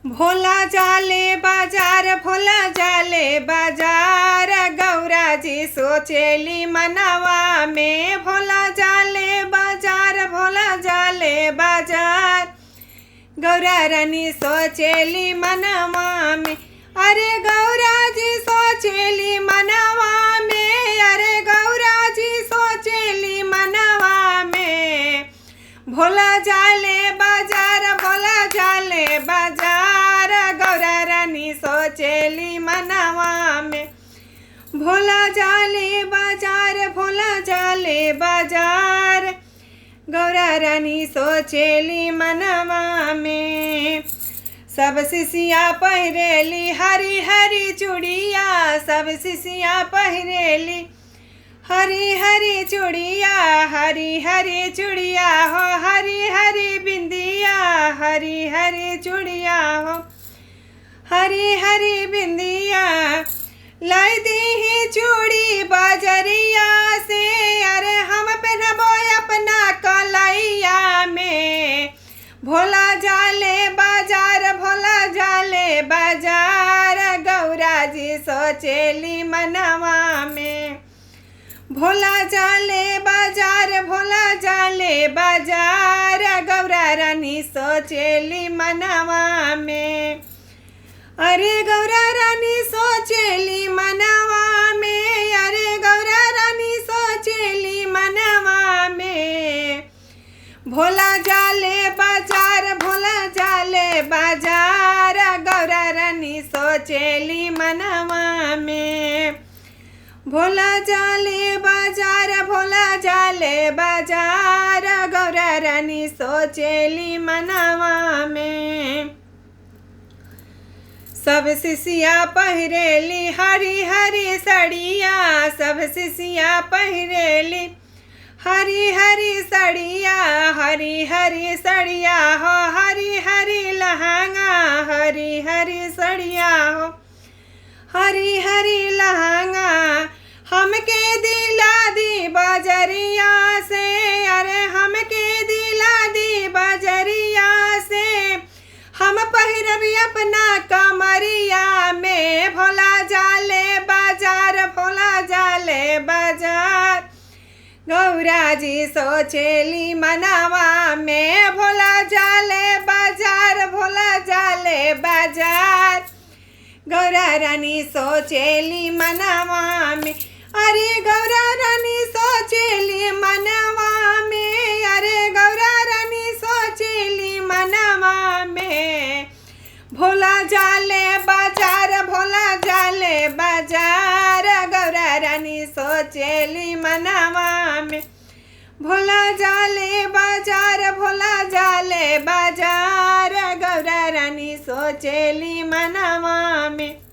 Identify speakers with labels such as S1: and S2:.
S1: भोला जाले बाजार, भोला जाले बाजार, गौरा जी सोचेली मनवा में। भोला जाले बाजार, भोला जाले बाजार, गौरा रानी सोचेली मनवा में। अरे गौरा जी सोचेली मनवा में, अरे गौरा जी सोचेली मनवा में। भोला जाले बाजार, भोला जाले बाजार, गौरा रानी सोचेली मनवा में। भोला जाले बाजार, भोला जाले बाजार, गौरा रानी सोचेली मनवा में। सब शिष्या पहिरेली हरी हरी चूड़िया, सब शिष्या पहिरेली हरी हरी चूड़िया, हरी हरी चूड़िया हो, हरी हरी बिंदिया, हरी हरी चूड़िया हो, हरी हरी बिंदिया। लाई दी ही चूड़ी बाजरिया से, अरे हम पहनबो अपना कलैया में। भोला जाले बाजार, भोला जाले बाजार, गौरा जी सोचेली मनवा में। भोला जाले बाजार, भोला जाले बाजार, गौरा रानी सोचेली मनवा में। अरे गौरा रानी सोचेली मनवा में, अरे गौरा रानी सोचेली मनवा में। भोला जाले बाजार, भोला जाले बाजार, गौरा रानी सोचेली मनवा में। भोला जाले बाजार, भोला जाले बाजार, गौरा रानी सोचेली मनवा में। सब शिष्या पहिरेली हरी हरी सड़िया, सब शिष्या पहिरेली हरी हरी सड़िया, हरी हरी सड़िया हो, हरी हरी लहंगा, हरी हरी सड़िया हो, हरी हरी लहंगा। हमके दिला दी बजरिया से, अरे हमके दिला दी बजरिया से, हम पहिरबी अपना कमरिया में। भोला जाले बाजार, भोला जाले बाजार, गौरा जी सोचेली मनवा में। भोला जाले बाजार, भोला जाले बाजार, गौरा रानी सोचेली मनवा में। अरे गौरा रानी सोचेली मनवा में, अरे गौरा रानी सोचेली मनवा में। भोला जाले बाजार, भोला जाले बाजार, गौरा रानी सोचेली मनवा में। भोला जाले बाजार, भोला जाले बाजार, गौरा रानी सोचेली मनवा में।